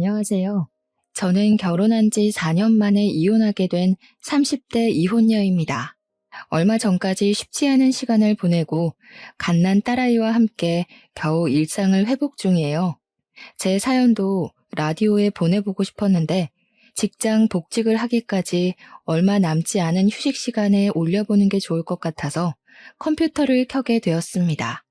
안녕하세요. 저는 결혼한 지 4년 만에 이혼하게 된 30대 이혼녀입니다. 얼마 전까지 쉽지 않은 시간을 보내고 갓난 딸아이와 함께 겨우 일상을 회복 중이에요. 제 사연도 라디오에 보내보고 싶었는데 직장 복직을 하기까지 얼마 남지 않은 휴식 시간에 올려보는 게 좋을 것 같아서 컴퓨터를 켜게 되었습니다.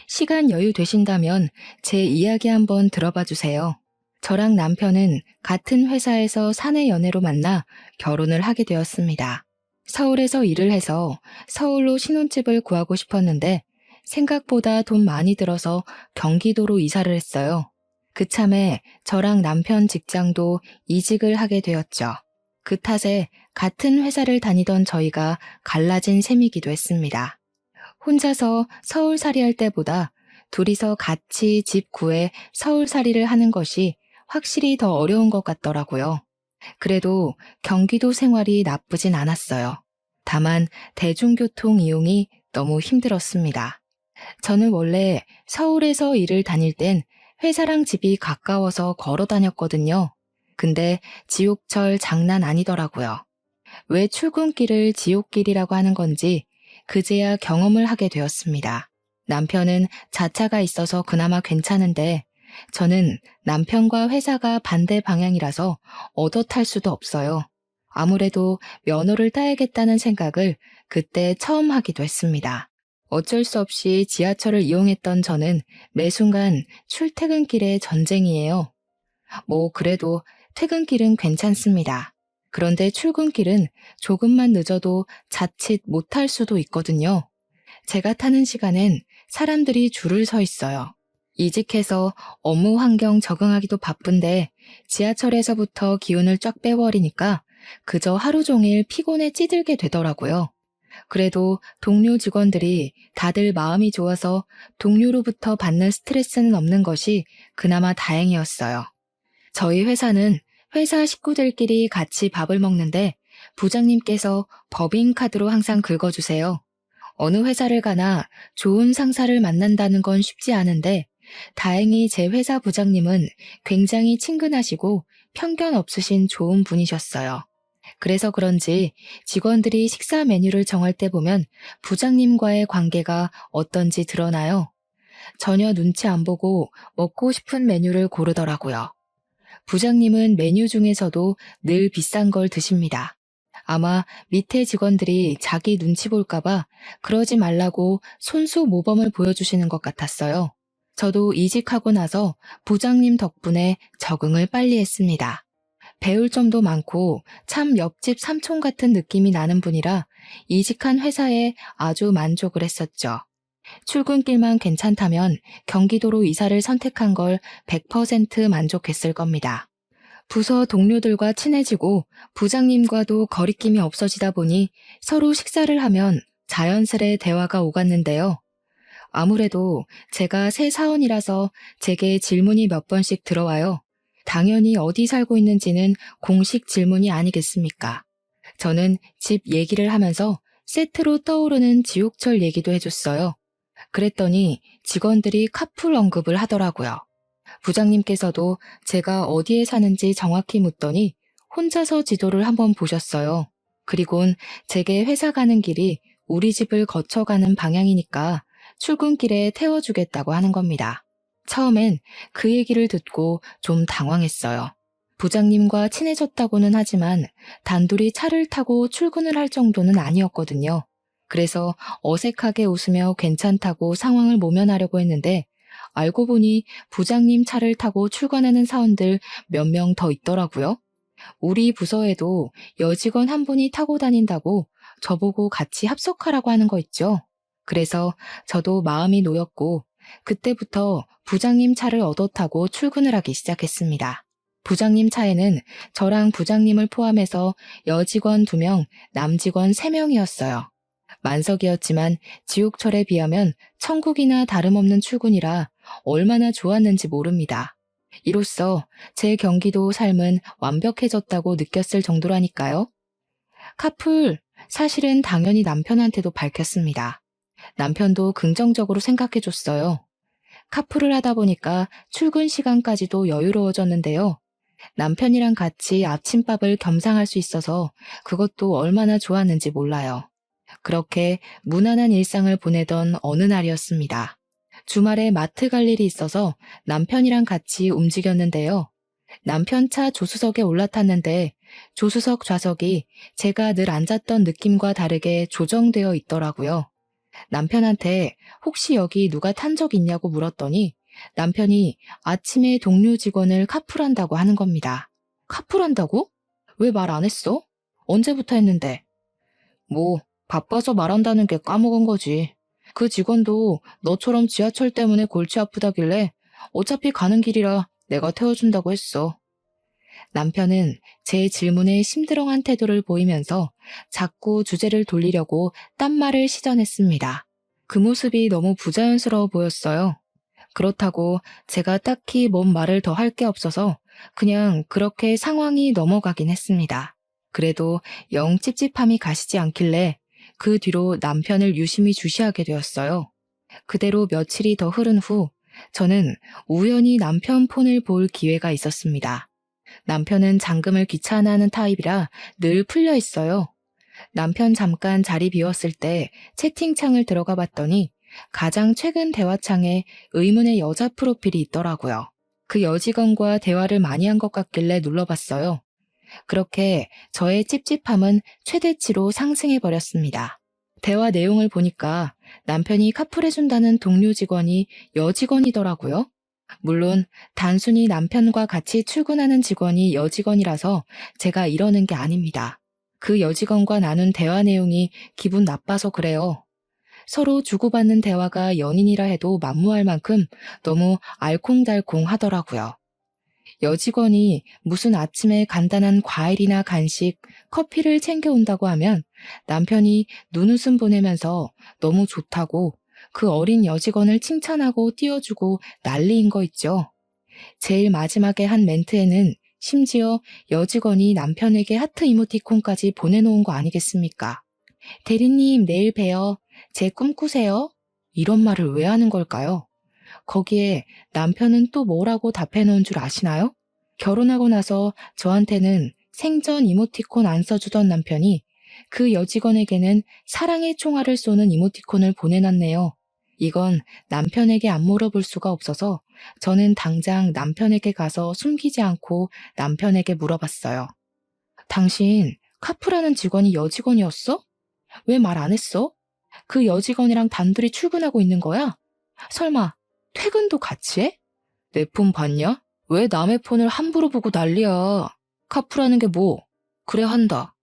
시간 여유 되신다면 제 이야기 한번 들어봐 주세요. 저랑 남편은 같은 회사에서 사내 연애로 만나 결혼을 하게 되었습니다. 서울에서 일을 해서 서울로 신혼집을 구하고 싶었는데 생각보다 돈 많이 들어서 경기도로 이사를 했어요. 그참에 저랑 남편 직장도 이직을 하게 되었죠. 그 탓에 같은 회사를 다니던 저희가 갈라진 셈이기도 했습니다. 혼자서 서울살이 할 때보다 둘이서 같이 집 구해 서울살이를 하는 것이 확실히 더 어려운 것 같더라고요. 그래도 경기도 생활이 나쁘진 않았어요. 다만 대중교통 이용이 너무 힘들었습니다. 저는 원래 서울에서 일을 다닐 땐 회사랑 집이 가까워서 걸어 다녔거든요. 근데 지옥철 장난 아니더라고요. 왜 출근길을 지옥길이라고 하는 건지 그제야 경험을 하게 되었습니다. 남편은 자차가 있어서 그나마 괜찮은데 저는 남편과 회사가 반대 방향이라서 얻어 탈 수도 없어요. 아무래도 면허를 따야겠다는 생각을 그때 처음 하기도 했습니다. 어쩔 수 없이 지하철을 이용했던 저는 매 순간 출퇴근길의 전쟁이에요. 뭐 그래도 퇴근길은 괜찮습니다. 그런데 출근길은 조금만 늦어도 자칫 못할 수도 있거든요. 제가 타는 시간엔 사람들이 줄을 서 있어요. 이직해서 업무 환경 적응하기도 바쁜데 지하철에서부터 기운을 쫙 빼버리니까 그저 하루 종일 피곤에 찌들게 되더라고요. 그래도 동료 직원들이 다들 마음이 좋아서 동료로부터 받는 스트레스는 없는 것이 그나마 다행이었어요. 저희 회사는 회사 식구들끼리 같이 밥을 먹는데 부장님께서 법인카드로 항상 긁어주세요. 어느 회사를 가나 좋은 상사를 만난다는 건 쉽지 않은데 다행히 제 회사 부장님은 굉장히 친근하시고 편견 없으신 좋은 분이셨어요. 그래서 그런지 직원들이 식사 메뉴를 정할 때 보면 부장님과의 관계가 어떤지 드러나요. 전혀 눈치 안 보고 먹고 싶은 메뉴를 고르더라고요. 부장님은 메뉴 중에서도 늘 비싼 걸 드십니다. 아마 밑에 직원들이 자기 눈치 볼까봐 그러지 말라고 손수 모범을 보여주시는 것 같았어요. 저도 이직하고 나서 부장님 덕분에 적응을 빨리 했습니다. 배울 점도 많고 참 옆집 삼촌 같은 느낌이 나는 분이라 이직한 회사에 아주 만족을 했었죠. 출근길만 괜찮다면 경기도로 이사를 선택한 걸 100% 만족했을 겁니다. 부서 동료들과 친해지고 부장님과도 거리낌이 없어지다 보니 서로 식사를 하면 자연스레 대화가 오갔는데요. 아무래도 제가 새 사원이라서 제게 질문이 몇 번씩 들어와요. 당연히 어디 살고 있는지는 공식 질문이 아니겠습니까? 저는 집 얘기를 하면서 세트로 떠오르는 지옥철 얘기도 해줬어요. 그랬더니 직원들이 카풀 언급을 하더라고요. 부장님께서도 제가 어디에 사는지 정확히 묻더니 혼자서 지도를 한번 보셨어요. 그리곤 제게 회사 가는 길이 우리 집을 거쳐가는 방향이니까 출근길에 태워주겠다고 하는 겁니다. 처음엔 그 얘기를 듣고 좀 당황했어요. 부장님과 친해졌다고는 하지만 단둘이 차를 타고 출근을 할 정도는 아니었거든요. 그래서 어색하게 웃으며 괜찮다고 상황을 모면하려고 했는데 알고 보니 부장님 차를 타고 출근하는 사원들 몇 명 더 있더라고요. 우리 부서에도 여직원 한 분이 타고 다닌다고 저보고 같이 합석하라고 하는 거 있죠. 그래서 저도 마음이 놓였고 그때부터 부장님 차를 얻어 타고 출근을 하기 시작했습니다. 부장님 차에는 저랑 부장님을 포함해서 여직원 2명, 남직원 3명이었어요. 만석이었지만 지옥철에 비하면 천국이나 다름없는 출근이라 얼마나 좋았는지 모릅니다. 이로써 제 경기도 삶은 완벽해졌다고 느꼈을 정도라니까요. 카풀, 사실은 당연히 남편한테도 밝혔습니다. 남편도 긍정적으로 생각해줬어요. 카풀을 하다 보니까 출근 시간까지도 여유로워졌는데요. 남편이랑 같이 아침밥을 겸상할 수 있어서 그것도 얼마나 좋았는지 몰라요. 그렇게 무난한 일상을 보내던 어느 날이었습니다. 주말에 마트 갈 일이 있어서 남편이랑 같이 움직였는데요. 남편 차 조수석에 올라탔는데 조수석 좌석이 제가 늘 앉았던 느낌과 다르게 조정되어 있더라고요. 남편한테 혹시 여기 누가 탄 적 있냐고 물었더니 남편이 아침에 동료 직원을 카풀한다고 하는 겁니다. 카풀한다고? 왜 말 안 했어? 언제부터 했는데? 뭐, 바빠서 말한다는 게 까먹은 거지. 그 직원도 너처럼 지하철 때문에 골치 아프다길래 어차피 가는 길이라 내가 태워준다고 했어. 남편은 제 질문에 심드렁한 태도를 보이면서 자꾸 주제를 돌리려고 딴말을 시전했습니다. 그 모습이 너무 부자연스러워 보였어요. 그렇다고 제가 딱히 뭔 말을 더 할 게 없어서 그냥 그렇게 상황이 넘어가긴 했습니다. 그래도 영 찝찝함이 가시지 않길래 그 뒤로 남편을 유심히 주시하게 되었어요. 그대로 며칠이 더 흐른 후 저는 우연히 남편 폰을 볼 기회가 있었습니다. 남편은 잠금을 귀찮아하는 타입이라 늘 풀려 있어요. 남편 잠깐 자리 비웠을 때 채팅창을 들어가 봤더니 가장 최근 대화창에 의문의 여자 프로필이 있더라고요. 그 여직원과 대화를 많이 한 것 같길래 눌러봤어요. 그렇게 저의 찝찝함은 최대치로 상승해 버렸습니다. 대화 내용을 보니까 남편이 카풀해준다는 동료 직원이 여직원이더라고요. 물론 단순히 남편과 같이 출근하는 직원이 여직원이라서 제가 이러는 게 아닙니다. 그 여직원과 나눈 대화 내용이 기분 나빠서 그래요. 서로 주고받는 대화가 연인이라 해도 만무할 만큼 너무 알콩달콩 하더라고요. 여직원이 무슨 아침에 간단한 과일이나 간식, 커피를 챙겨온다고 하면 남편이 눈웃음 보내면서 너무 좋다고 그 어린 여직원을 칭찬하고 띄워주고 난리인 거 있죠. 제일 마지막에 한 멘트에는 심지어 여직원이 남편에게 하트 이모티콘까지 보내놓은 거 아니겠습니까? 대리님, 내일 봬요. 제 꿈꾸세요. 이런 말을 왜 하는 걸까요? 거기에 남편은 또 뭐라고 답해놓은 줄 아시나요? 결혼하고 나서 저한테는 생전 이모티콘 안 써주던 남편이 그 여직원에게는 사랑의 총알을 쏘는 이모티콘을 보내놨네요. 이건 남편에게 안 물어볼 수가 없어서 저는 당장 남편에게 가서 숨기지 않고 남편에게 물어봤어요. 당신 카프라는 직원이 여직원이었어? 왜 말 안 했어? 그 여직원이랑 단둘이 출근하고 있는 거야? 설마 퇴근도 같이 해? 내 폰 봤냐? 왜 남의 폰을 함부로 보고 난리야? 카풀하는 게 뭐? 그래 한다.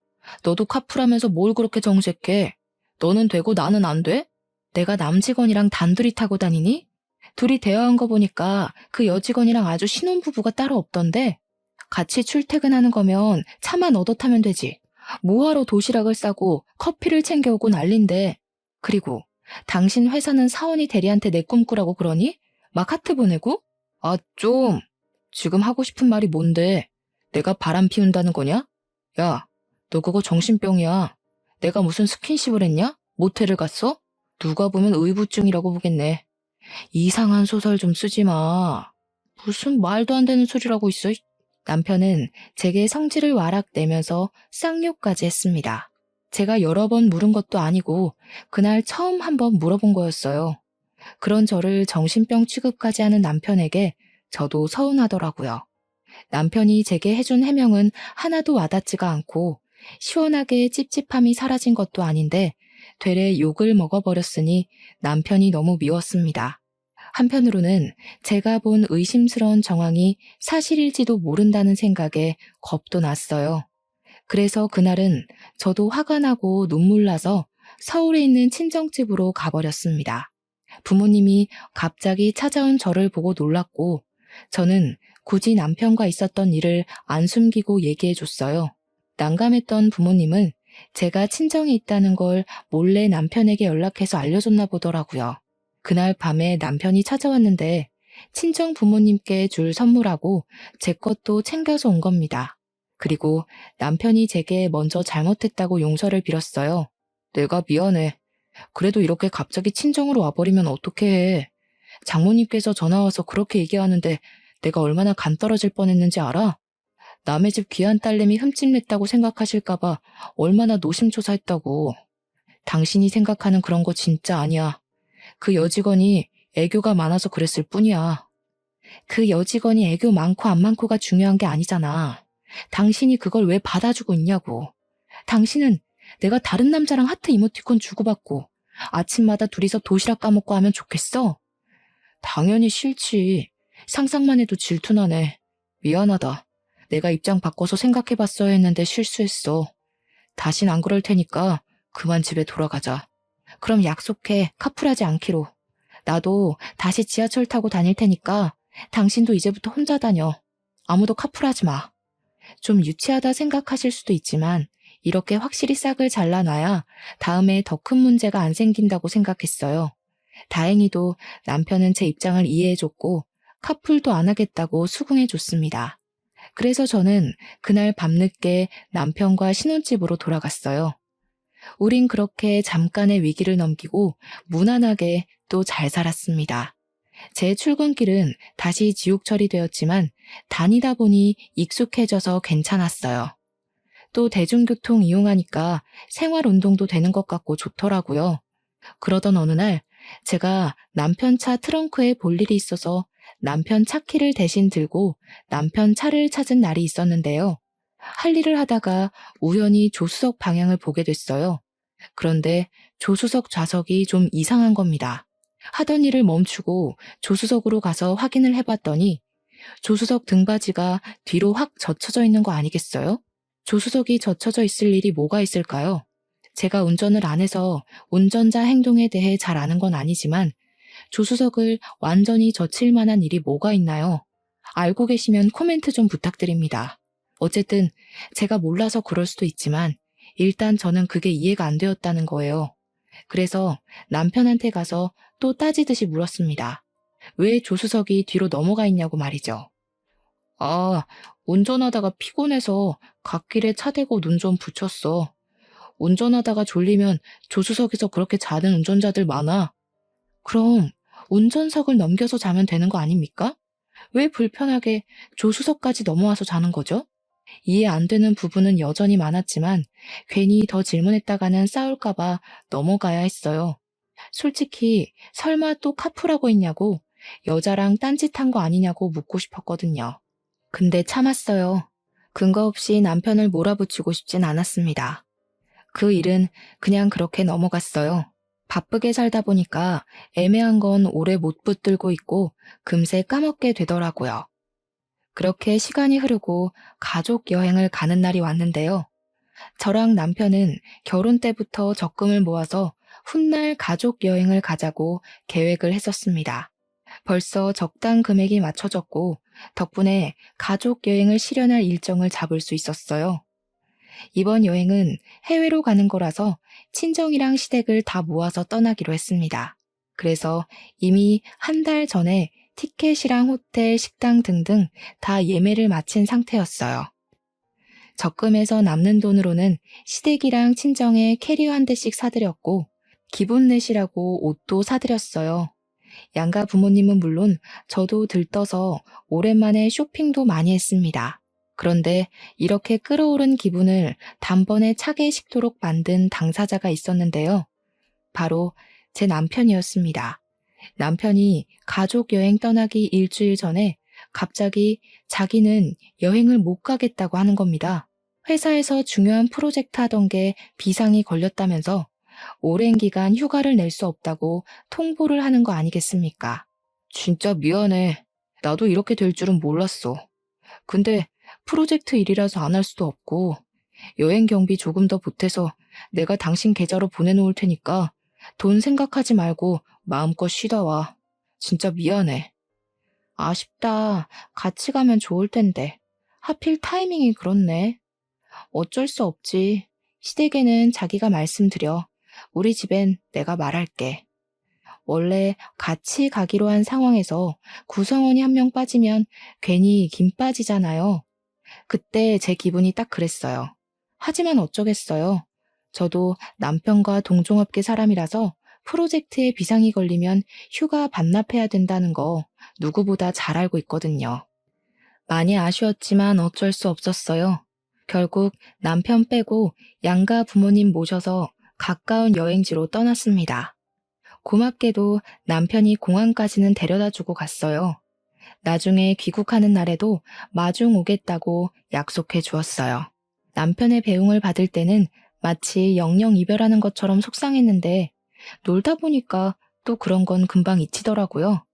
너도 카풀하면서 뭘 그렇게 정색해? 너는 되고 나는 안 돼? 내가 남 직원이랑 단둘이 타고 다니니? 둘이 대화한 거 보니까 그 여직원이랑 아주 신혼부부가 따로 없던데? 같이 출퇴근하는 거면 차만 얻어 타면 되지. 뭐하러 도시락을 싸고 커피를 챙겨오고 난린데. 그리고 당신 회사는 사원이 대리한테 내 꿈꾸라고 그러니? 막 하트 보내고? 아, 좀. 지금 하고 싶은 말이 뭔데? 내가 바람 피운다는 거냐? 야, 너 그거 정신병이야. 내가 무슨 스킨십을 했냐? 모텔을 갔어? 누가 보면 의부증이라고 보겠네. 이상한 소설 좀 쓰지 마. 무슨 말도 안 되는 소리라고 있어. 남편은 제게 성질을 와락 내면서 쌍욕까지 했습니다. 제가 여러 번 물은 것도 아니고 그날 처음 한번 물어본 거였어요. 그런 저를 정신병 취급까지 하는 남편에게 저도 서운하더라고요. 남편이 제게 해준 해명은 하나도 와닿지가 않고 시원하게 찝찝함이 사라진 것도 아닌데 되레 욕을 먹어버렸으니 남편이 너무 미웠습니다. 한편으로는 제가 본 의심스러운 정황이 사실일지도 모른다는 생각에 겁도 났어요. 그래서 그날은 저도 화가 나고 눈물 나서 서울에 있는 친정집으로 가버렸습니다. 부모님이 갑자기 찾아온 저를 보고 놀랐고 저는 굳이 남편과 있었던 일을 안 숨기고 얘기해줬어요. 난감했던 부모님은 제가 친정에 있다는 걸 몰래 남편에게 연락해서 알려줬나 보더라고요. 그날 밤에 남편이 찾아왔는데 친정 부모님께 줄 선물하고 제 것도 챙겨서 온 겁니다. 그리고 남편이 제게 먼저 잘못했다고 용서를 빌었어요. 내가 미안해. 그래도 이렇게 갑자기 친정으로 와버리면 어떡해. 장모님께서 전화와서 그렇게 얘기하는데 내가 얼마나 간 떨어질 뻔했는지 알아? 남의 집 귀한 딸내미 흠집냈다고 생각하실까봐 얼마나 노심초사했다고. 당신이 생각하는 그런 거 진짜 아니야. 그 여직원이 애교가 많아서 그랬을 뿐이야. 그 여직원이 애교 많고 안 많고가 중요한 게 아니잖아. 당신이 그걸 왜 받아주고 있냐고. 당신은 내가 다른 남자랑 하트 이모티콘 주고받고 아침마다 둘이서 도시락 까먹고 하면 좋겠어? 당연히 싫지. 상상만 해도 질투나네. 미안하다. 내가 입장 바꿔서 생각해봤어야 했는데 실수했어. 다신 안 그럴 테니까 그만 집에 돌아가자. 그럼 약속해. 카풀하지 않기로. 나도 다시 지하철 타고 다닐 테니까 당신도 이제부터 혼자 다녀. 아무도 카풀하지 마. 좀 유치하다 생각하실 수도 있지만 이렇게 확실히 싹을 잘라놔야 다음에 더 큰 문제가 안 생긴다고 생각했어요. 다행히도 남편은 제 입장을 이해해줬고 카풀도 안 하겠다고 수긍해줬습니다. 그래서 저는 그날 밤늦게 남편과 신혼집으로 돌아갔어요. 우린 그렇게 잠깐의 위기를 넘기고 무난하게 또 잘 살았습니다. 제 출근길은 다시 지옥철이 되었지만 다니다 보니 익숙해져서 괜찮았어요. 또 대중교통 이용하니까 생활 운동도 되는 것 같고 좋더라고요. 그러던 어느 날 제가 남편 차 트렁크에 볼 일이 있어서 남편 차키를 대신 들고 남편 차를 찾은 날이 있었는데요. 할 일을 하다가 우연히 조수석 방향을 보게 됐어요. 그런데 조수석 좌석이 좀 이상한 겁니다. 하던 일을 멈추고 조수석으로 가서 확인을 해봤더니 조수석 등받이가 뒤로 확 젖혀져 있는 거 아니겠어요? 조수석이 젖혀져 있을 일이 뭐가 있을까요? 제가 운전을 안 해서 운전자 행동에 대해 잘 아는 건 아니지만 조수석을 완전히 젖힐 만한 일이 뭐가 있나요? 알고 계시면 코멘트 좀 부탁드립니다. 어쨌든 제가 몰라서 그럴 수도 있지만 일단 저는 그게 이해가 안 되었다는 거예요. 그래서 남편한테 가서 또 따지듯이 물었습니다. 왜 조수석이 뒤로 넘어가 있냐고 말이죠. 아, 운전하다가 피곤해서 갓길에 차 대고 눈 좀 붙였어. 운전하다가 졸리면 조수석에서 그렇게 자는 운전자들 많아. 그럼 운전석을 넘겨서 자면 되는 거 아닙니까? 왜 불편하게 조수석까지 넘어와서 자는 거죠? 이해 안 되는 부분은 여전히 많았지만 괜히 더 질문했다가는 싸울까봐 넘어가야 했어요. 솔직히 설마 또 카풀하고 있냐고 여자랑 딴짓한 거 아니냐고 묻고 싶었거든요. 근데 참았어요. 근거 없이 남편을 몰아붙이고 싶진 않았습니다. 그 일은 그냥 그렇게 넘어갔어요. 바쁘게 살다 보니까 애매한 건 오래 못 붙들고 있고 금세 까먹게 되더라고요. 그렇게 시간이 흐르고 가족 여행을 가는 날이 왔는데요. 저랑 남편은 결혼 때부터 적금을 모아서 훗날 가족 여행을 가자고 계획을 했었습니다. 벌써 적당 금액이 맞춰졌고 덕분에 가족 여행을 실현할 일정을 잡을 수 있었어요. 이번 여행은 해외로 가는 거라서 친정이랑 시댁을 다 모아서 떠나기로 했습니다. 그래서 이미 한 달 전에 티켓이랑 호텔, 식당 등등 다 예매를 마친 상태였어요. 적금에서 남는 돈으로는 시댁이랑 친정에 캐리어 한 대씩 사드렸고 기분 내시라고 옷도 사드렸어요. 양가 부모님은 물론 저도 들떠서 오랜만에 쇼핑도 많이 했습니다. 그런데 이렇게 끌어오른 기분을 단번에 차게 식도록 만든 당사자가 있었는데요. 바로 제 남편이었습니다. 남편이 가족 여행 떠나기 일주일 전에 갑자기 자기는 여행을 못 가겠다고 하는 겁니다. 회사에서 중요한 프로젝트 하던 게 비상이 걸렸다면서 오랜 기간 휴가를 낼 수 없다고 통보를 하는 거 아니겠습니까? 진짜 미안해. 나도 이렇게 될 줄은 몰랐어. 근데 프로젝트 일이라서 안 할 수도 없고 여행 경비 조금 더 보태서 내가 당신 계좌로 보내놓을 테니까 돈 생각하지 말고 마음껏 쉬다 와. 진짜 미안해. 아쉽다. 같이 가면 좋을 텐데. 하필 타이밍이 그렇네. 어쩔 수 없지. 시댁에는 자기가 말씀드려. 우리 집엔 내가 말할게. 원래 같이 가기로 한 상황에서 구성원이 한 명 빠지면 괜히 김 빠지잖아요. 그때 제 기분이 딱 그랬어요. 하지만 어쩌겠어요. 저도 남편과 동종업계 사람이라서 프로젝트에 비상이 걸리면 휴가 반납해야 된다는 거 누구보다 잘 알고 있거든요. 많이 아쉬웠지만 어쩔 수 없었어요. 결국 남편 빼고 양가 부모님 모셔서 가까운 여행지로 떠났습니다. 고맙게도 남편이 공항까지는 데려다 주고 갔어요. 나중에 귀국하는 날에도 마중 오겠다고 약속해 주었어요. 남편의 배웅을 받을 때는 마치 영영 이별하는 것처럼 속상했는데 놀다 보니까 또 그런 건 금방 잊히더라고요.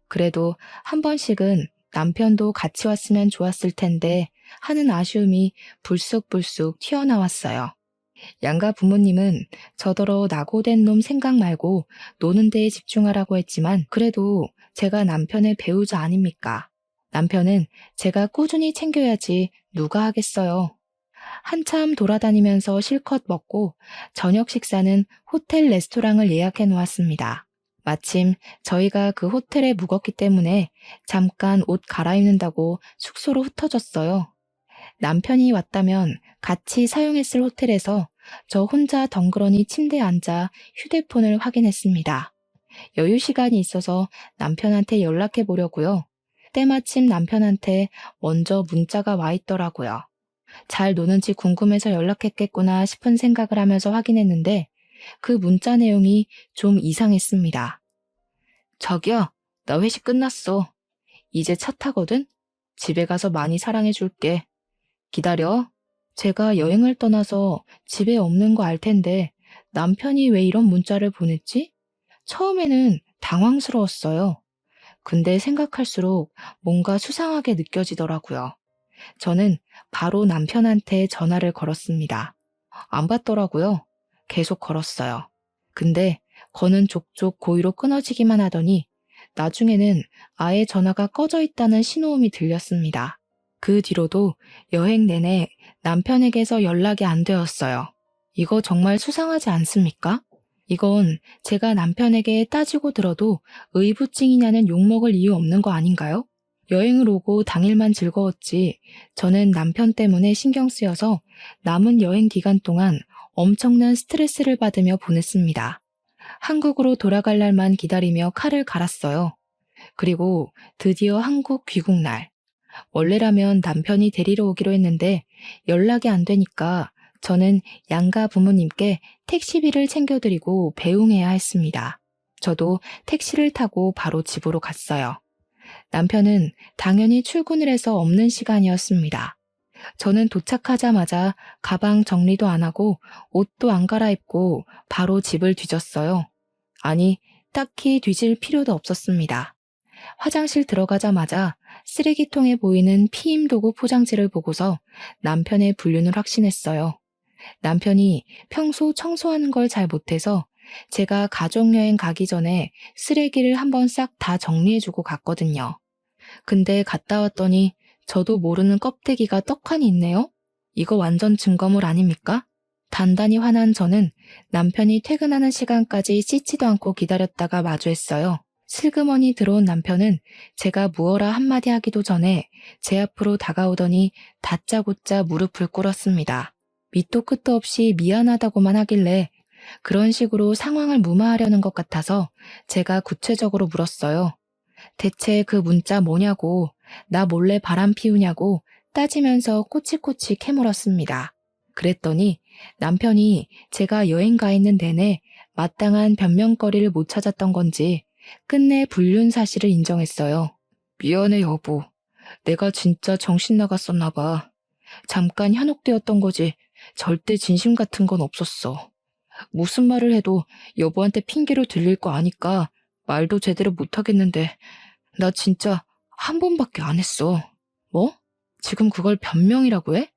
그래도 한 번씩은 남편도 같이 왔으면 좋았을 텐데 하는 아쉬움이 불쑥불쑥 튀어나왔어요. 양가 부모님은 저더러 낙오된 놈 생각 말고 노는 데에 집중하라고 했지만 그래도 제가 남편의 배우자 아닙니까? 남편은 제가 꾸준히 챙겨야지 누가 하겠어요. 한참 돌아다니면서 실컷 먹고 저녁 식사는 호텔 레스토랑을 예약해 놓았습니다. 마침 저희가 그 호텔에 묵었기 때문에 잠깐 옷 갈아입는다고 숙소로 흩어졌어요. 남편이 왔다면 같이 사용했을 호텔에서 저 혼자 덩그러니 침대에 앉아 휴대폰을 확인했습니다. 여유 시간이 있어서 남편한테 연락해 보려고요. 때마침 남편한테 먼저 문자가 와 있더라고요. 잘 노는지 궁금해서 연락했겠구나 싶은 생각을 하면서 확인했는데 그 문자 내용이 좀 이상했습니다. 저기요, 나 회식 끝났어. 이제 차 타거든? 집에 가서 많이 사랑해 줄게. 기다려. 제가 여행을 떠나서 집에 없는 거 알 텐데 남편이 왜 이런 문자를 보냈지? 처음에는 당황스러웠어요. 근데 생각할수록 뭔가 수상하게 느껴지더라고요. 저는 바로 남편한테 전화를 걸었습니다. 안 받더라고요. 계속 걸었어요. 근데 거는 족족 고의로 끊어지기만 하더니 나중에는 아예 전화가 꺼져 있다는 신호음이 들렸습니다. 그 뒤로도 여행 내내 남편에게서 연락이 안 되었어요. 이거 정말 수상하지 않습니까? 이건 제가 남편에게 따지고 들어도 의부증이냐는 욕먹을 이유 없는 거 아닌가요? 여행을 오고 당일만 즐거웠지 저는 남편 때문에 신경 쓰여서 남은 여행 기간 동안 엄청난 스트레스를 받으며 보냈습니다. 한국으로 돌아갈 날만 기다리며 칼을 갈았어요. 그리고 드디어 한국 귀국날. 원래라면 남편이 데리러 오기로 했는데 연락이 안 되니까 저는 양가 부모님께 택시비를 챙겨드리고 배웅해야 했습니다. 저도 택시를 타고 바로 집으로 갔어요. 남편은 당연히 출근을 해서 없는 시간이었습니다. 저는 도착하자마자 가방 정리도 안 하고 옷도 안 갈아입고 바로 집을 뒤졌어요. 아니, 딱히 뒤질 필요도 없었습니다. 화장실 들어가자마자 쓰레기통에 보이는 피임 도구 포장지를 보고서 남편의 불륜을 확신했어요. 남편이 평소 청소하는 걸 잘 못해서 제가 가족여행 가기 전에 쓰레기를 한번 싹 다 정리해주고 갔거든요. 근데 갔다 왔더니 저도 모르는 껍데기가 떡하니 있네요? 이거 완전 증거물 아닙니까? 단단히 화난 저는 남편이 퇴근하는 시간까지 씻지도 않고 기다렸다가 마주했어요. 슬그머니 들어온 남편은 제가 무어라 한마디 하기도 전에 제 앞으로 다가오더니 다짜고짜 무릎을 꿇었습니다. 밑도 끝도 없이 미안하다고만 하길래 그런 식으로 상황을 무마하려는 것 같아서 제가 구체적으로 물었어요. 대체 그 문자 뭐냐고, 나 몰래 바람 피우냐고 따지면서 꼬치꼬치 캐물었습니다. 그랬더니 남편이 제가 여행 가 있는 내내 마땅한 변명거리를 못 찾았던 건지 끝내 불륜 사실을 인정했어요. 미안해 여보. 내가 진짜 정신 나갔었나 봐. 잠깐 현혹되었던 거지 절대 진심 같은 건 없었어. 무슨 말을 해도 여보한테 핑계로 들릴 거 아니까 말도 제대로 못하겠는데 나 진짜 한 번밖에 안 했어. 뭐? 지금 그걸 변명이라고 해?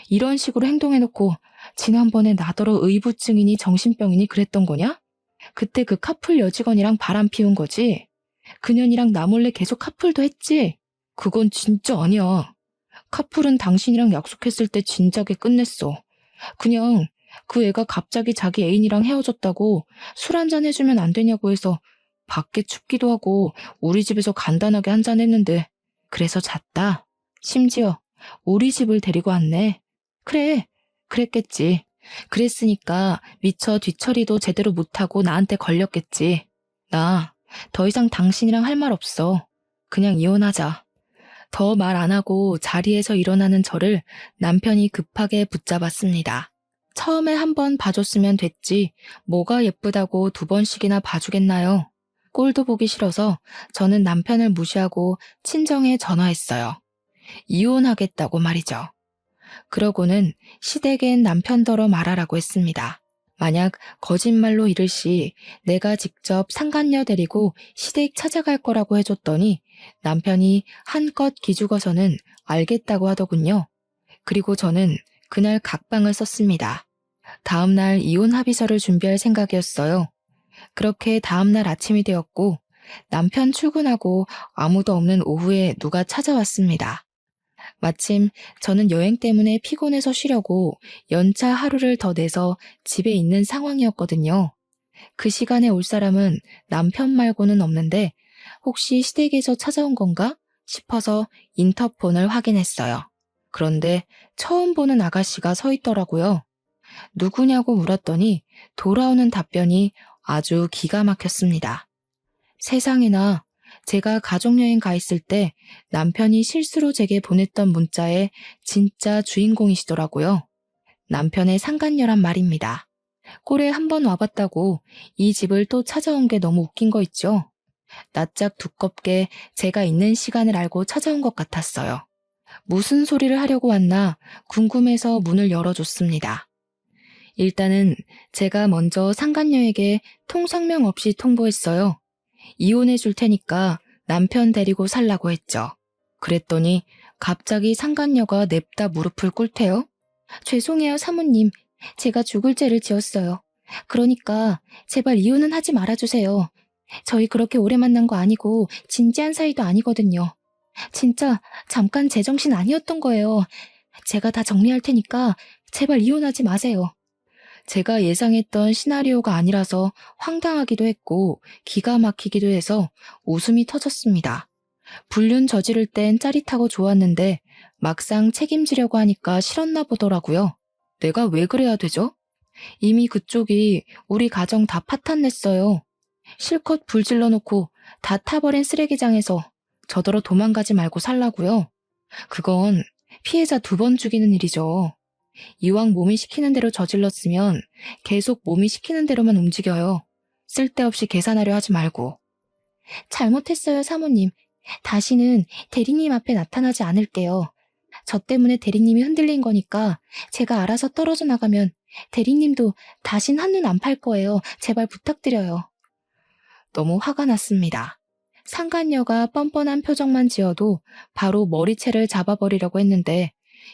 이런 식으로 행동해놓고 지난번에 나더러 의부증이니 정신병이니 그랬던 거냐? 그때 그 카풀 여직원이랑 바람 피운 거지? 그년이랑 나 몰래 계속 카풀도 했지? 그건 진짜 아니야. 카풀은 당신이랑 약속했을 때 진작에 끝냈어. 그냥 그 애가 갑자기 자기 애인이랑 헤어졌다고 술 한잔 해주면 안 되냐고 해서 밖에 춥기도 하고 우리 집에서 간단하게 한잔 했는데 그래서 잤다. 심지어 우리 집을 데리고 왔네. 그래, 그랬겠지. 그랬으니까 미처 뒤처리도 제대로 못하고 나한테 걸렸겠지. 나 더 이상 당신이랑 할 말 없어. 그냥 이혼하자. 더 말 안 하고 자리에서 일어나는 저를 남편이 급하게 붙잡았습니다. 처음에 한 번 봐줬으면 됐지 뭐가 예쁘다고 두 번씩이나 봐주겠나요? 꼴도 보기 싫어서 저는 남편을 무시하고 친정에 전화했어요. 이혼하겠다고 말이죠. 그러고는 시댁엔 남편더러 말하라고 했습니다. 만약 거짓말로 이를 시 내가 직접 상간녀 데리고 시댁 찾아갈 거라고 해줬더니 남편이 한껏 기죽어서는 알겠다고 하더군요. 그리고 저는 그날 각방을 썼습니다. 다음날 이혼 합의서를 준비할 생각이었어요. 그렇게 다음날 아침이 되었고 남편 출근하고 아무도 없는 오후에 누가 찾아왔습니다. 마침 저는 여행 때문에 피곤해서 쉬려고 연차 하루를 더 내서 집에 있는 상황이었거든요. 그 시간에 올 사람은 남편 말고는 없는데 혹시 시댁에서 찾아온 건가 싶어서 인터폰을 확인했어요. 그런데 처음 보는 아가씨가 서 있더라고요. 누구냐고 물었더니 돌아오는 답변이 아주 기가 막혔습니다. 세상에나 제가 가족여행 가 있을 때 남편이 실수로 제게 보냈던 문자의 진짜 주인공이시더라고요. 남편의 상간녀란 말입니다. 꼴에 한 번 와봤다고 이 집을 또 찾아온 게 너무 웃긴 거 있죠? 낯짝 두껍게 제가 있는 시간을 알고 찾아온 것 같았어요. 무슨 소리를 하려고 왔나 궁금해서 문을 열어줬습니다. 일단은 제가 먼저 상간녀에게 통상명 없이 통보했어요. 이혼해 줄 테니까 남편 데리고 살라고 했죠. 그랬더니 갑자기 상간녀가 냅다 무릎을 꿇대요. 죄송해요, 사모님. 제가 죽을 죄를 지었어요. 그러니까 제발 이혼은 하지 말아주세요. 저희 그렇게 오래 만난 거 아니고 진지한 사이도 아니거든요. 진짜 잠깐 제정신 아니었던 거예요. 제가 다 정리할 테니까 제발 이혼하지 마세요. 제가 예상했던 시나리오가 아니라서 황당하기도 했고 기가 막히기도 해서 웃음이 터졌습니다. 불륜 저지를 땐 짜릿하고 좋았는데 막상 책임지려고 하니까 싫었나 보더라고요. 내가 왜 그래야 되죠? 이미 그쪽이 우리 가정 다 파탄냈어요. 실컷 불 질러놓고 다 타버린 쓰레기장에서 저더러 도망가지 말고 살라고요. 그건 피해자 두 번 죽이는 일이죠. 이왕 몸이 시키는 대로 저질렀으면 계속 몸이 시키는 대로만 움직여요. 쓸데없이 계산하려 하지 말고. 잘못했어요, 사모님. 다시는 대리님 앞에 나타나지 않을게요. 저 때문에 대리님이 흔들린 거니까 제가 알아서 떨어져 나가면 대리님도 다신 한눈 안 팔 거예요. 제발 부탁드려요. 너무 화가 났습니다. 상간녀가 뻔뻔한 표정만 지어도 바로 머리채를 잡아버리려고 했는데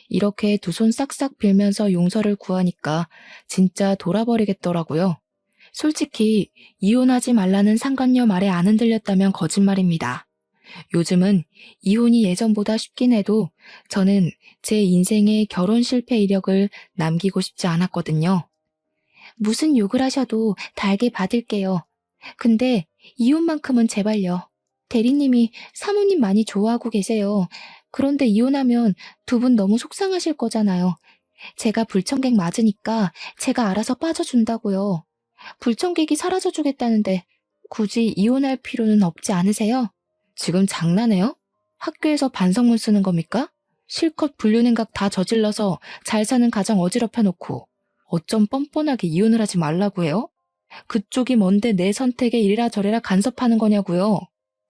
이렇게 두 손 싹싹 빌면서 용서를 구하니까 진짜 돌아버리겠더라고요. 솔직히 이혼하지 말라는 상간녀 말에 안 흔들렸다면 거짓말입니다. 요즘은 이혼이 예전보다 쉽긴 해도 저는 제 인생의 결혼 실패 이력을 남기고 싶지 않았거든요. 무슨 욕을 하셔도 달게 받을게요. 근데 이혼만큼은 제발요. 대리님이 사모님 많이 좋아하고 계세요. 그런데 이혼하면 두 분 너무 속상하실 거잖아요. 제가 불청객 맞으니까 제가 알아서 빠져준다고요. 불청객이 사라져주겠다는데 굳이 이혼할 필요는 없지 않으세요? 지금 장난해요? 학교에서 반성문 쓰는 겁니까? 실컷 불륜행각 다 저질러서 잘 사는 가정 어지럽혀 놓고 어쩜 뻔뻔하게 이혼을 하지 말라고 해요? 그쪽이 뭔데 내 선택에 이래라 저래라 간섭하는 거냐고요.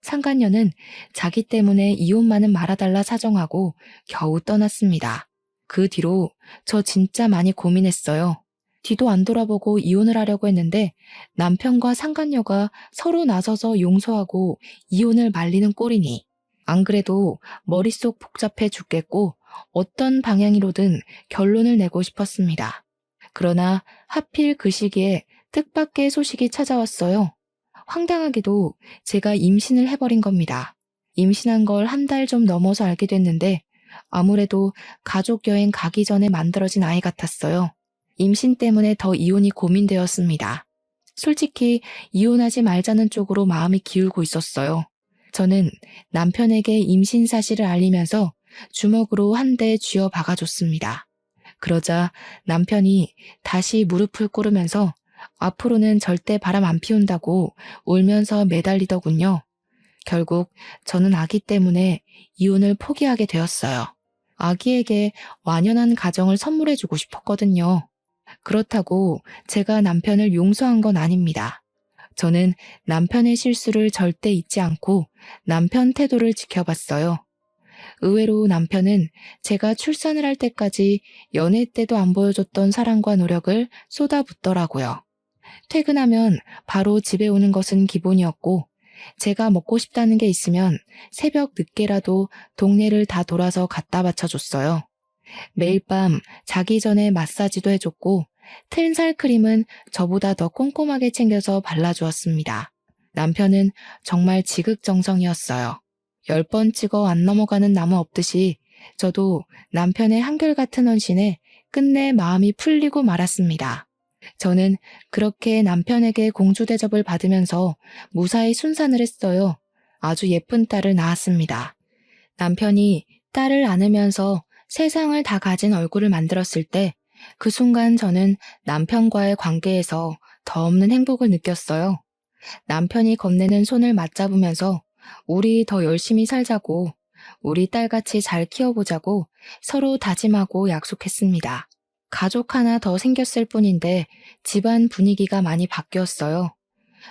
상간녀는 자기 때문에 이혼만은 말아달라 사정하고 겨우 떠났습니다. 그 뒤로 저 진짜 많이 고민했어요. 뒤도 안 돌아보고 이혼을 하려고 했는데 남편과 상간녀가 서로 나서서 용서하고 이혼을 말리는 꼴이니 안 그래도 머릿속 복잡해 죽겠고 어떤 방향으로든 결론을 내고 싶었습니다. 그러나 하필 그 시기에 뜻밖의 소식이 찾아왔어요. 황당하게도 제가 임신을 해버린 겁니다. 임신한 걸 한 달 좀 넘어서 알게 됐는데 아무래도 가족여행 가기 전에 만들어진 아이 같았어요. 임신 때문에 더 이혼이 고민되었습니다. 솔직히 이혼하지 말자는 쪽으로 마음이 기울고 있었어요. 저는 남편에게 임신 사실을 알리면서 주먹으로 한 대 쥐어 박아줬습니다. 그러자 남편이 다시 무릎을 꿇으면서 앞으로는 절대 바람 안 피운다고 울면서 매달리더군요. 결국 저는 아기 때문에 이혼을 포기하게 되었어요. 아기에게 완연한 가정을 선물해주고 싶었거든요. 그렇다고 제가 남편을 용서한 건 아닙니다. 저는 남편의 실수를 절대 잊지 않고 남편 태도를 지켜봤어요. 의외로 남편은 제가 출산을 할 때까지 연애 때도 안 보여줬던 사랑과 노력을 쏟아붓더라고요. 퇴근하면 바로 집에 오는 것은 기본이었고, 제가 먹고 싶다는 게 있으면 새벽 늦게라도 동네를 다 돌아서 갖다 바쳐줬어요. 매일 밤 자기 전에 마사지도 해줬고, 틀살 크림은 저보다 더 꼼꼼하게 챙겨서 발라주었습니다. 남편은 정말 지극정성이었어요. 10번 찍어 안 넘어가는 나무 없듯이 저도 남편의 한결같은 헌신에 끝내 마음이 풀리고 말았습니다. 저는 그렇게 남편에게 공주 대접을 받으면서 무사히 순산을 했어요. 아주 예쁜 딸을 낳았습니다. 남편이 딸을 안으면서 세상을 다 가진 얼굴을 만들었을 때 그 순간 저는 남편과의 관계에서 더 없는 행복을 느꼈어요. 남편이 건네는 손을 맞잡으면서 우리 더 열심히 살자고, 우리 딸같이 잘 키워보자고 서로 다짐하고 약속했습니다. 가족 하나 더 생겼을 뿐인데 집안 분위기가 많이 바뀌었어요.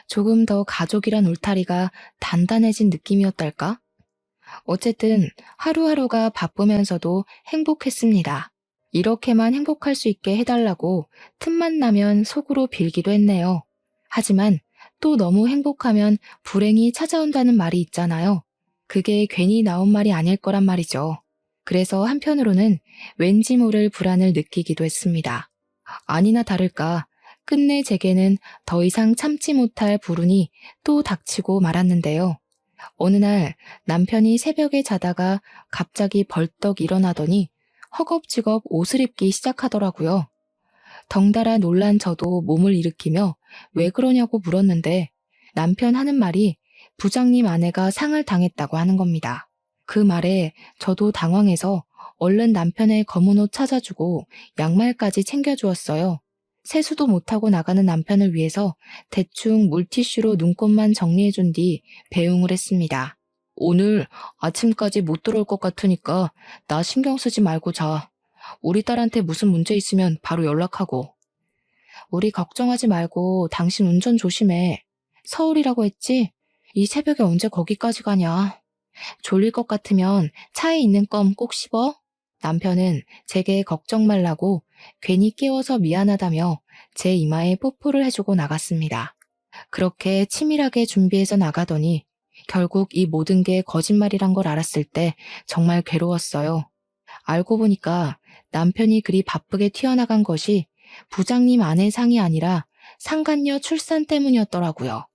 조금 더 가족이란 울타리가 단단해진 느낌이었달까? 어쨌든 하루하루가 바쁘면서도 행복했습니다. 이렇게만 행복할 수 있게 해달라고 틈만 나면 속으로 빌기도 했네요. 하지만 또 너무 행복하면 불행이 찾아온다는 말이 있잖아요. 그게 괜히 나온 말이 아닐 거란 말이죠. 그래서 한편으로는 왠지 모를 불안을 느끼기도 했습니다. 아니나 다를까 끝내 제게는 더 이상 참지 못할 불운이 또 닥치고 말았는데요. 어느 날 남편이 새벽에 자다가 갑자기 벌떡 일어나더니 허겁지겁 옷을 입기 시작하더라고요. 덩달아 놀란 저도 몸을 일으키며 왜 그러냐고 물었는데 남편 하는 말이 부장님 아내가 상을 당했다고 하는 겁니다. 그 말에 저도 당황해서 얼른 남편의 검은 옷 찾아주고 양말까지 챙겨주었어요. 세수도 못하고 나가는 남편을 위해서 대충 물티슈로 눈곱만 정리해준 뒤 배웅을 했습니다. 오늘 아침까지 못 들어올 것 같으니까 나 신경 쓰지 말고 자. 우리 딸한테 무슨 문제 있으면 바로 연락하고. 우리 걱정하지 말고 당신 운전 조심해. 서울이라고 했지? 이 새벽에 언제 거기까지 가냐. 졸릴 것 같으면 차에 있는 껌 꼭 씹어. 남편은 제게 걱정 말라고 괜히 깨워서 미안하다며 제 이마에 뽀뽀를 해주고 나갔습니다. 그렇게 치밀하게 준비해서 나가더니 결국 이 모든 게 거짓말이란 걸 알았을 때 정말 괴로웠어요. 알고 보니까 남편이 그리 바쁘게 튀어나간 것이 부장님 아내 상이 아니라 상간녀 출산 때문이었더라고요.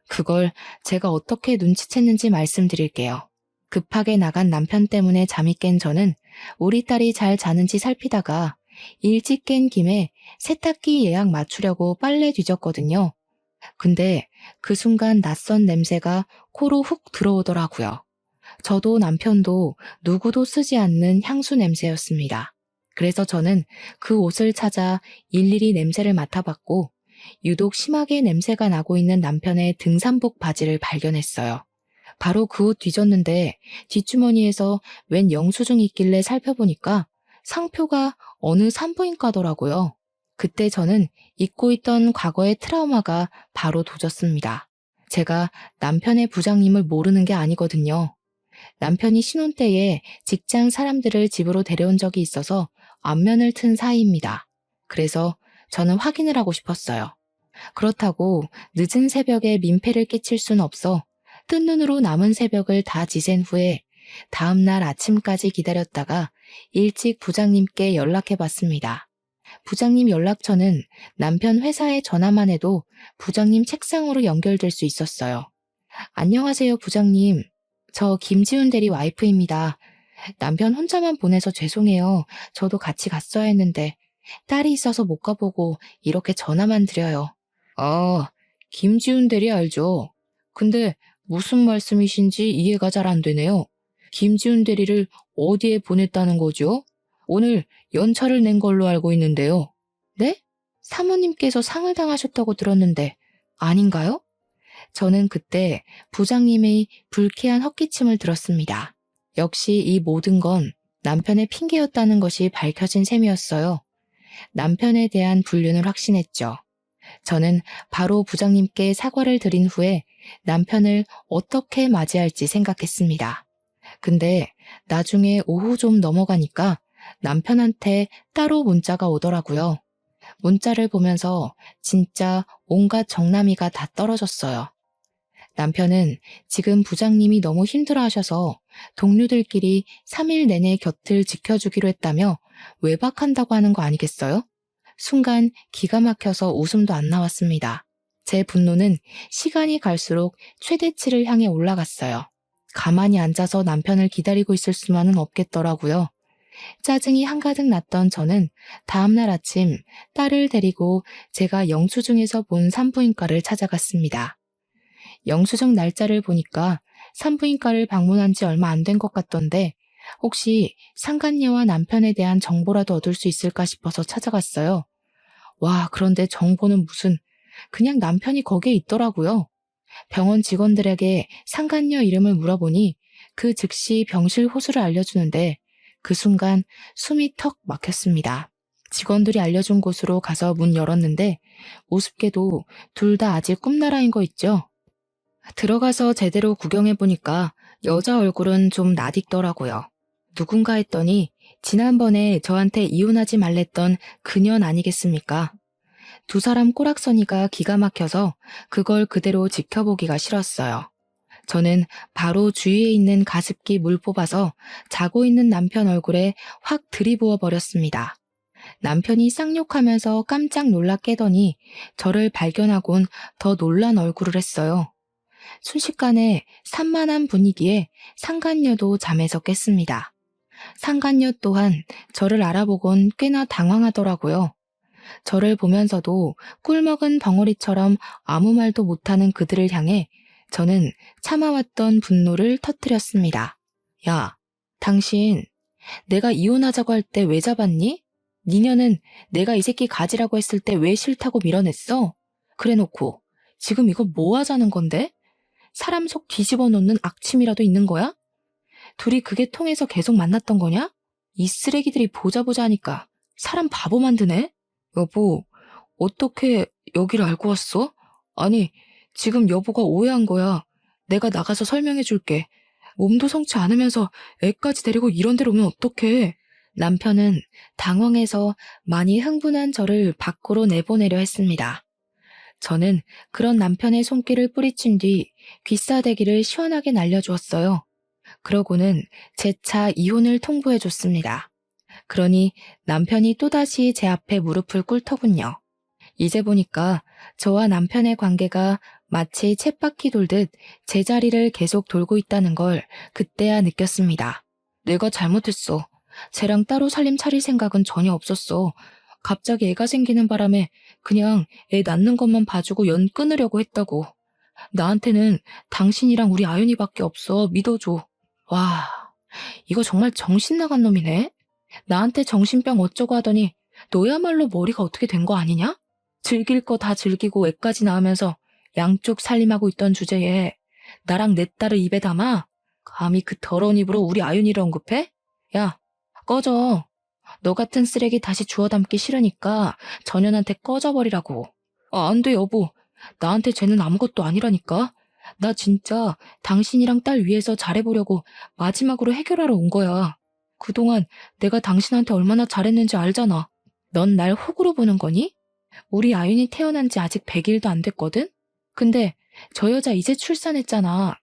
그걸 제가 어떻게 눈치챘는지 말씀드릴게요. 급하게 나간 남편 때문에 잠이 깬 저는 우리 딸이 잘 자는지 살피다가 일찍 깬 김에 세탁기 예약 맞추려고 빨래 뒤졌거든요. 근데 그 순간 낯선 냄새가 코로 훅 들어오더라고요. 저도 남편도 누구도 쓰지 않는 향수 냄새였습니다. 그래서 저는 그 옷을 찾아 일일이 냄새를 맡아봤고 유독 심하게 냄새가 나고 있는 남편의 등산복 바지를 발견했어요. 바로 그 옷 뒤졌는데 뒷주머니에서 웬 영수증이 있길래 살펴보니까 상표가 어느 산부인과더라고요. 그때 저는 잊고 있던 과거의 트라우마가 바로 도졌습니다. 제가 남편의 부장님을 모르는 게 아니거든요. 남편이 신혼 때에 직장 사람들을 집으로 데려온 적이 있어서 안면을 튼 사이입니다. 그래서 저는 확인을 하고 싶었어요. 그렇다고 늦은 새벽에 민폐를 끼칠 순 없어 뜬 눈으로 남은 새벽을 다 지샌 후에 다음날 아침까지 기다렸다가 일찍 부장님께 연락해봤습니다. 부장님 연락처는 남편 회사에 전화만 해도 부장님 책상으로 연결될 수 있었어요. 안녕하세요, 부장님. 저 김지훈 대리 와이프입니다. 남편 혼자만 보내서 죄송해요. 저도 같이 갔어야 했는데 딸이 있어서 못 가보고 이렇게 전화만 드려요. 아, 김지훈 대리 알죠? 근데 무슨 말씀이신지 이해가 잘 안 되네요. 김지훈 대리를 어디에 보냈다는 거죠? 오늘 연차를 낸 걸로 알고 있는데요. 네? 사모님께서 상을 당하셨다고 들었는데 아닌가요? 저는 그때 부장님의 불쾌한 헛기침을 들었습니다. 역시 이 모든 건 남편의 핑계였다는 것이 밝혀진 셈이었어요. 남편에 대한 불륜을 확신했죠. 저는 바로 부장님께 사과를 드린 후에 남편을 어떻게 맞이할지 생각했습니다. 근데 나중에 오후 좀 넘어가니까 남편한테 따로 문자가 오더라고요. 문자를 보면서 진짜 온갖 정남이가 다 떨어졌어요. 남편은 지금 부장님이 너무 힘들어하셔서 동료들끼리 3일 내내 곁을 지켜주기로 했다며 외박한다고 하는 거 아니겠어요? 순간 기가 막혀서 웃음도 안 나왔습니다. 제 분노는 시간이 갈수록 최대치를 향해 올라갔어요. 가만히 앉아서 남편을 기다리고 있을 수만은 없겠더라고요. 짜증이 한가득 났던 저는 다음날 아침 딸을 데리고 제가 영수증에서 본 산부인과를 찾아갔습니다. 영수증 날짜를 보니까 산부인과를 방문한 지 얼마 안 된 것 같던데 혹시 상간녀와 남편에 대한 정보라도 얻을 수 있을까 싶어서 찾아갔어요. 와, 그런데 정보는 무슨 그냥 남편이 거기에 있더라고요. 병원 직원들에게 상간녀 이름을 물어보니 그 즉시 병실 호수를 알려주는데 그 순간 숨이 턱 막혔습니다. 직원들이 알려준 곳으로 가서 문 열었는데 우습게도 둘 다 아직 꿈나라인 거 있죠? 들어가서 제대로 구경해보니까 여자 얼굴은 좀 낯익더라고요. 누군가 했더니 지난번에 저한테 이혼하지 말랬던 그년 아니겠습니까? 두 사람 꼬락서니가 기가 막혀서 그걸 그대로 지켜보기가 싫었어요. 저는 바로 주위에 있는 가습기 물 뽑아서 자고 있는 남편 얼굴에 확 들이부어 버렸습니다. 남편이 쌍욕하면서 깜짝 놀라 깨더니 저를 발견하곤 더 놀란 얼굴을 했어요. 순식간에 산만한 분위기에 상간녀도 잠에서 깼습니다. 상간녀 또한 저를 알아보곤 꽤나 당황하더라고요. 저를 보면서도 꿀먹은 벙어리처럼 아무 말도 못하는 그들을 향해 저는 참아왔던 분노를 터뜨렸습니다. 야, 당신 내가 이혼하자고 할 때 왜 잡았니? 니녀는 내가 이 새끼 가지라고 했을 때 왜 싫다고 밀어냈어? 그래놓고 지금 이거 뭐 하자는 건데? 사람 속 뒤집어 놓는 악침이라도 있는 거야? 둘이 그게 통해서 계속 만났던 거냐? 이 쓰레기들이 보자 하니까 사람 바보 만드네? 여보, 어떻게 여기를 알고 왔어? 아니, 지금 여보가 오해한 거야. 내가 나가서 설명해 줄게. 몸도 성치 않으면서 애까지 데리고 이런 데로 오면 어떡해? 남편은 당황해서 많이 흥분한 저를 밖으로 내보내려 했습니다. 저는 그런 남편의 손길을 뿌리친 뒤 귀싸대기를 시원하게 날려주었어요. 그러고는 제 차 이혼을 통보해 줬습니다. 그러니 남편이 또다시 제 앞에 무릎을 꿇더군요. 이제 보니까 저와 남편의 관계가 마치 쳇바퀴 돌듯 제자리를 계속 돌고 있다는 걸 그때야 느꼈습니다. 내가 잘못했어. 쟤랑 따로 살림 차릴 생각은 전혀 없었어. 갑자기 애가 생기는 바람에 그냥 애 낳는 것만 봐주고 연 끊으려고 했다고. 나한테는 당신이랑 우리 아윤이밖에 없어. 믿어줘. 와, 이거 정말 정신 나간 놈이네. 나한테 정신병 어쩌고 하더니 너야말로 머리가 어떻게 된 거 아니냐? 즐길 거 다 즐기고 애까지 낳으면서 양쪽 살림하고 있던 주제에 나랑 내 딸을 입에 담아? 감히 그 더러운 입으로 우리 아윤이를 언급해? 야, 꺼져. 너 같은 쓰레기 다시 주워 담기 싫으니까 전현한테 꺼져버리라고. 안 돼, 여보. 나한테 쟤는 아무것도 아니라니까. 나 진짜 당신이랑 딸 위해서 잘해보려고 마지막으로 해결하러 온 거야. 그동안 내가 당신한테 얼마나 잘했는지 알잖아. 넌 날 호구로 보는 거니? 우리 아윤이 태어난 지 아직 100일도 안 됐거든? 근데 저 여자 이제 출산했잖아.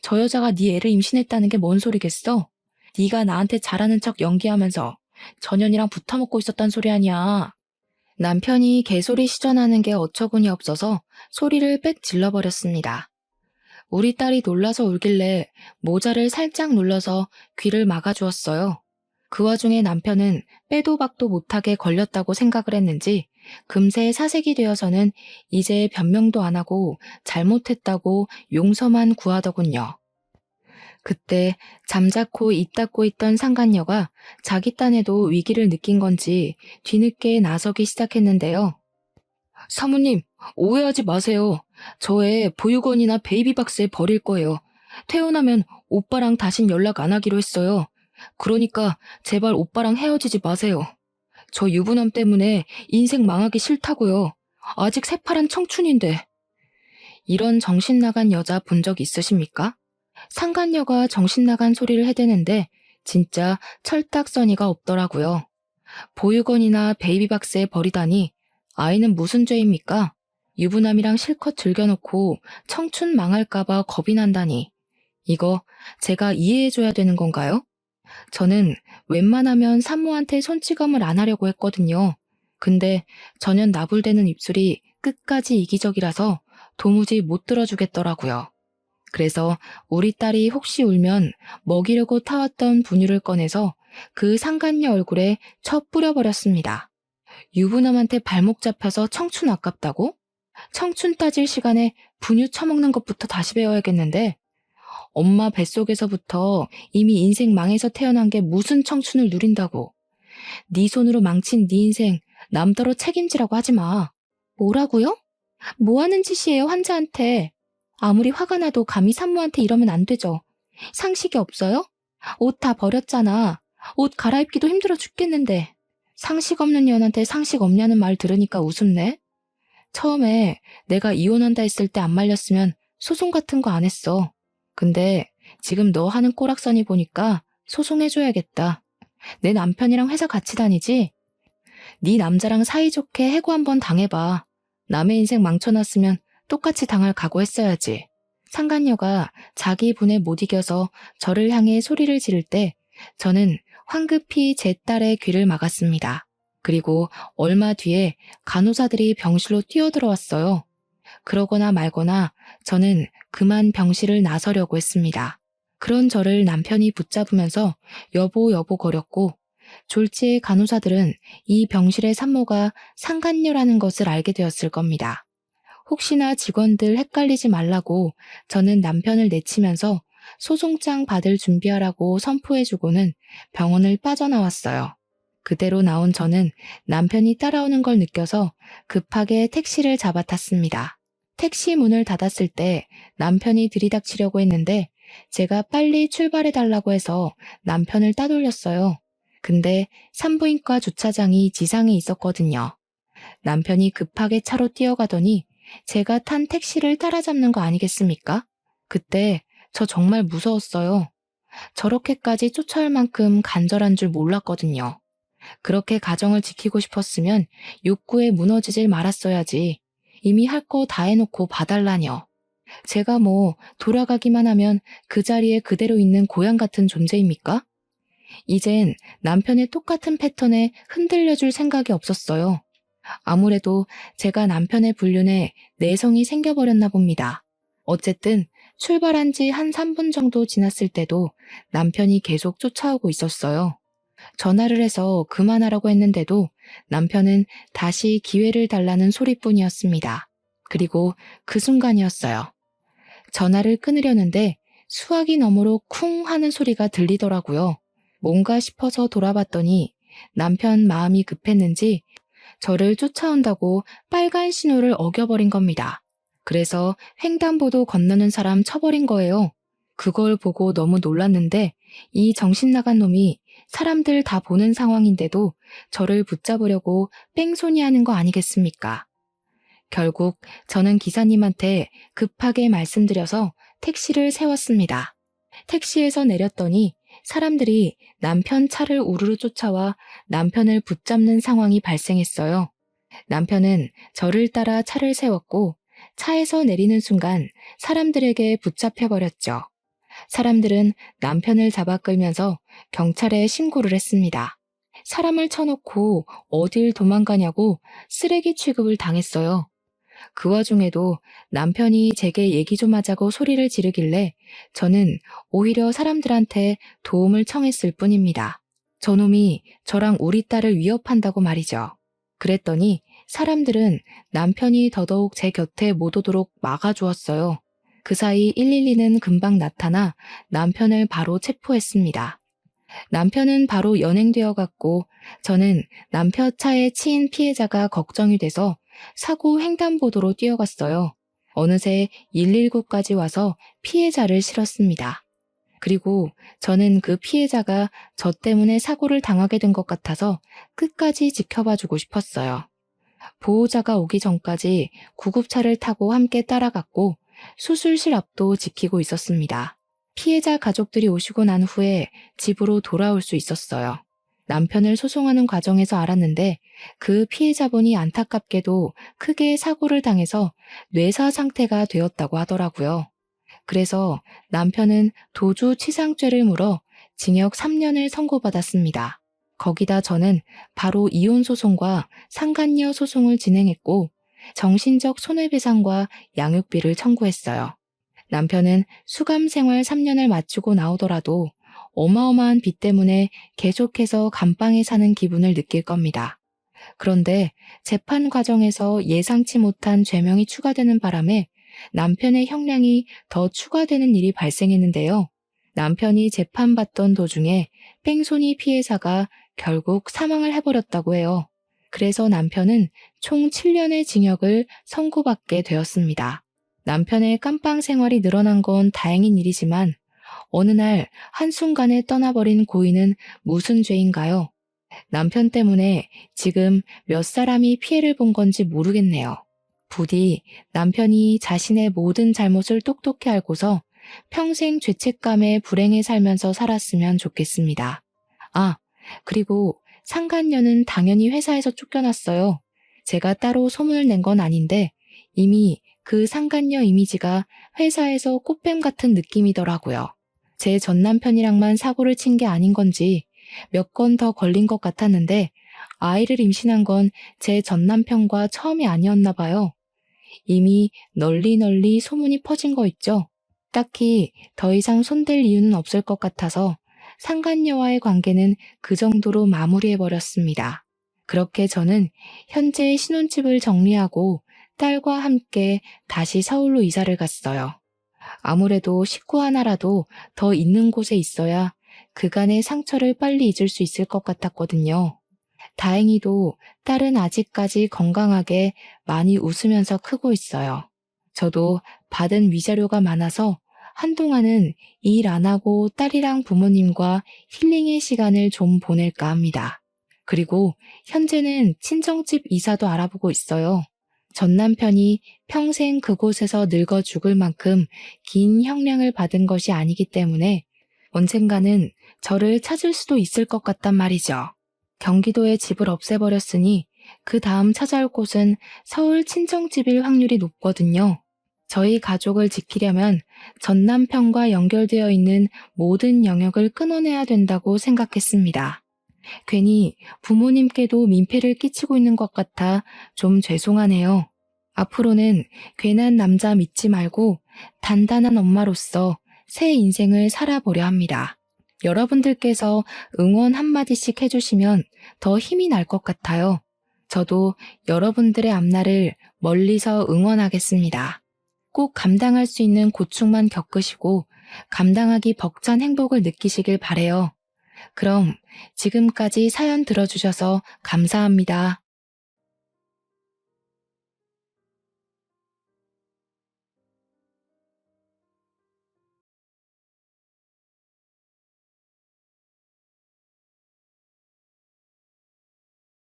저 여자가 네 애를 임신했다는 게 뭔 소리겠어? 네가 나한테 잘하는 척 연기하면서 전현이랑 붙어먹고 있었단 소리 아니야. 남편이 개소리 시전하는 게 어처구니 없어서 소리를 빽 질러버렸습니다. 우리 딸이 놀라서 울길래 모자를 살짝 눌러서 귀를 막아주었어요. 그 와중에 남편은 빼도 박도 못하게 걸렸다고 생각을 했는지 금세 사색이 되어서는 이제 변명도 안 하고 잘못했다고 용서만 구하더군요. 그때 잠자코 입 닫고 있던 상간녀가 자기 딴에도 위기를 느낀 건지 뒤늦게 나서기 시작했는데요. 사모님, 오해하지 마세요. 저 애 보육원이나 베이비박스에 버릴 거예요. 태어나면 오빠랑 다신 연락 안 하기로 했어요. 그러니까 제발 오빠랑 헤어지지 마세요. 저 유부남 때문에 인생 망하기 싫다고요. 아직 새파란 청춘인데. 이런 정신 나간 여자 본 적 있으십니까? 상간녀가 정신 나간 소리를 해대는데 진짜 철딱서니가 없더라고요. 보육원이나 베이비박스에 버리다니 아이는 무슨 죄입니까? 유부남이랑 실컷 즐겨놓고 청춘 망할까봐 겁이 난다니. 이거 제가 이해해줘야 되는 건가요? 저는 웬만하면 산모한테 손찌검을 안 하려고 했거든요. 근데 전혀 나불대는 입술이 끝까지 이기적이라서 도무지 못 들어주겠더라고요. 그래서 우리 딸이 혹시 울면 먹이려고 타왔던 분유를 꺼내서 그 상간녀 얼굴에 쳐 뿌려버렸습니다. 유부남한테 발목 잡혀서 청춘 아깝다고? 청춘 따질 시간에 분유 처먹는 것부터 다시 배워야겠는데 엄마 뱃속에서부터 이미 인생 망해서 태어난 게 무슨 청춘을 누린다고. 네 손으로 망친 네 인생 남더러 책임지라고 하지 마. 뭐라고요? 뭐 하는 짓이에요, 환자한테. 아무리 화가 나도 감히 산모한테 이러면 안 되죠. 상식이 없어요? 옷 다 버렸잖아. 옷 갈아입기도 힘들어 죽겠는데. 상식 없는 년한테 상식 없냐는 말 들으니까 우습네. 처음에 내가 이혼한다 했을 때 안 말렸으면 소송 같은 거 안 했어. 근데 지금 너 하는 꼬락서니 보니까 소송해줘야겠다. 내 남편이랑 회사 같이 다니지? 네 남자랑 사이좋게 해고 한번 당해봐. 남의 인생 망쳐놨으면 똑같이 당할 각오했어야지. 상간녀가 자기 분에 못 이겨서 저를 향해 소리를 지를 때 저는 황급히 제 딸의 귀를 막았습니다. 그리고 얼마 뒤에 간호사들이 병실로 뛰어들어왔어요. 그러거나 말거나 저는 그만 병실을 나서려고 했습니다. 그런 저를 남편이 붙잡으면서 여보 여보 거렸고 졸지의 간호사들은 이 병실의 산모가 상간녀라는 것을 알게 되었을 겁니다. 혹시나 직원들 헷갈리지 말라고 저는 남편을 내치면서 소송장 받을 준비하라고 선포해주고는 병원을 빠져나왔어요. 그대로 나온 저는 남편이 따라오는 걸 느껴서 급하게 택시를 잡아탔습니다. 택시 문을 닫았을 때 남편이 들이닥치려고 했는데 제가 빨리 출발해달라고 해서 남편을 따돌렸어요. 근데 산부인과 주차장이 지상에 있었거든요. 남편이 급하게 차로 뛰어가더니 제가 탄 택시를 따라잡는 거 아니겠습니까? 그때 저 정말 무서웠어요. 저렇게까지 쫓아올 만큼 간절한 줄 몰랐거든요. 그렇게 가정을 지키고 싶었으면 욕구에 무너지질 말았어야지. 이미 할 거 다 해놓고 봐달라뇨. 제가 뭐 돌아가기만 하면 그 자리에 그대로 있는 고양 같은 존재입니까? 이젠 남편의 똑같은 패턴에 흔들려줄 생각이 없었어요. 아무래도 제가 남편의 불륜에 내성이 생겨버렸나 봅니다. 어쨌든 출발한 지 한 3분 정도 지났을 때도 남편이 계속 쫓아오고 있었어요. 전화를 해서 그만하라고 했는데도 남편은 다시 기회를 달라는 소리뿐이었습니다. 그리고 그 순간이었어요. 전화를 끊으려는데 수화기 너머로 쿵 하는 소리가 들리더라고요. 뭔가 싶어서 돌아봤더니 남편 마음이 급했는지 저를 쫓아온다고 빨간 신호를 어겨버린 겁니다. 그래서 횡단보도 건너는 사람 쳐버린 거예요. 그걸 보고 너무 놀랐는데 이 정신 나간 놈이 사람들 다 보는 상황인데도 저를 붙잡으려고 뺑소니 하는 거 아니겠습니까? 결국 저는 기사님한테 급하게 말씀드려서 택시를 세웠습니다. 택시에서 내렸더니 사람들이 남편 차를 우르르 쫓아와 남편을 붙잡는 상황이 발생했어요. 남편은 저를 따라 차를 세웠고 차에서 내리는 순간 사람들에게 붙잡혀버렸죠. 사람들은 남편을 잡아 끌면서 경찰에 신고를 했습니다. 사람을 쳐놓고 어딜 도망가냐고 쓰레기 취급을 당했어요. 그 와중에도 남편이 제게 얘기 좀 하자고 소리를 지르길래 저는 오히려 사람들한테 도움을 청했을 뿐입니다. 저놈이 저랑 우리 딸을 위협한다고 말이죠. 그랬더니 사람들은 남편이 더더욱 제 곁에 못 오도록 막아주었어요. 그 사이 112는 금방 나타나 남편을 바로 체포했습니다. 남편은 바로 연행되어 갔고 저는 남편 차에 치인 피해자가 걱정이 돼서 사고 횡단보도로 뛰어갔어요. 어느새 119까지 와서 피해자를 실었습니다. 그리고 저는 그 피해자가 저 때문에 사고를 당하게 된 것 같아서 끝까지 지켜봐주고 싶었어요. 보호자가 오기 전까지 구급차를 타고 함께 따라갔고 수술실 앞도 지키고 있었습니다. 피해자 가족들이 오시고 난 후에 집으로 돌아올 수 있었어요. 남편을 소송하는 과정에서 알았는데 그 피해자분이 안타깝게도 크게 사고를 당해서 뇌사 상태가 되었다고 하더라고요. 그래서 남편은 도주치상죄를 물어 징역 3년을 선고받았습니다. 거기다 저는 바로 이혼 소송과 상간녀 소송을 진행했고 정신적 손해배상과 양육비를 청구했어요. 남편은 수감 생활 3년을 마치고 나오더라도 어마어마한 빚 때문에 계속해서 감방에 사는 기분을 느낄 겁니다. 그런데 재판 과정에서 예상치 못한 죄명이 추가되는 바람에 남편의 형량이 더 추가되는 일이 발생했는데요. 남편이 재판받던 도중에 뺑소니 피해자가 결국 사망을 해버렸다고 해요. 그래서 남편은 총 7년의 징역을 선고받게 되었습니다. 남편의 깜빵 생활이 늘어난 건 다행인 일이지만 어느 날 한순간에 떠나버린 고인은 무슨 죄인가요? 남편 때문에 지금 몇 사람이 피해를 본 건지 모르겠네요. 부디 남편이 자신의 모든 잘못을 똑똑히 알고서 평생 죄책감에 불행해 살면서 살았으면 좋겠습니다. 아, 그리고 상간녀는 당연히 회사에서 쫓겨났어요. 제가 따로 소문을 낸 건 아닌데 이미 그 상간녀 이미지가 회사에서 꽃뱀 같은 느낌이더라고요. 제 전 남편이랑만 사고를 친 게 아닌 건지 몇 건 더 걸린 것 같았는데 아이를 임신한 건 제 전 남편과 처음이 아니었나 봐요. 이미 널리 소문이 퍼진 거 있죠? 딱히 더 이상 손댈 이유는 없을 것 같아서 상간녀와의 관계는 그 정도로 마무리해버렸습니다. 그렇게 저는 현재 신혼집을 정리하고 딸과 함께 다시 서울로 이사를 갔어요. 아무래도 식구 하나라도 더 있는 곳에 있어야 그간의 상처를 빨리 잊을 수 있을 것 같았거든요. 다행히도 딸은 아직까지 건강하게 많이 웃으면서 크고 있어요. 저도 받은 위자료가 많아서 한동안은 일 안 하고 딸이랑 부모님과 힐링의 시간을 좀 보낼까 합니다. 그리고 현재는 친정집 이사도 알아보고 있어요. 전 남편이 평생 그곳에서 늙어 죽을 만큼 긴 형량을 받은 것이 아니기 때문에 언젠가는 저를 찾을 수도 있을 것 같단 말이죠. 경기도에 집을 없애버렸으니 그 다음 찾아올 곳은 서울 친정집일 확률이 높거든요. 저희 가족을 지키려면 전 남편과 연결되어 있는 모든 영역을 끊어내야 된다고 생각했습니다. 괜히 부모님께도 민폐를 끼치고 있는 것 같아 좀 죄송하네요. 앞으로는 괜한 남자 믿지 말고 단단한 엄마로서 새 인생을 살아보려 합니다. 여러분들께서 응원 한마디씩 해주시면 더 힘이 날 것 같아요. 저도 여러분들의 앞날을 멀리서 응원하겠습니다. 꼭 감당할 수 있는 고충만 겪으시고 감당하기 벅찬 행복을 느끼시길 바래요. 그럼 지금까지 사연 들어주셔서 감사합니다.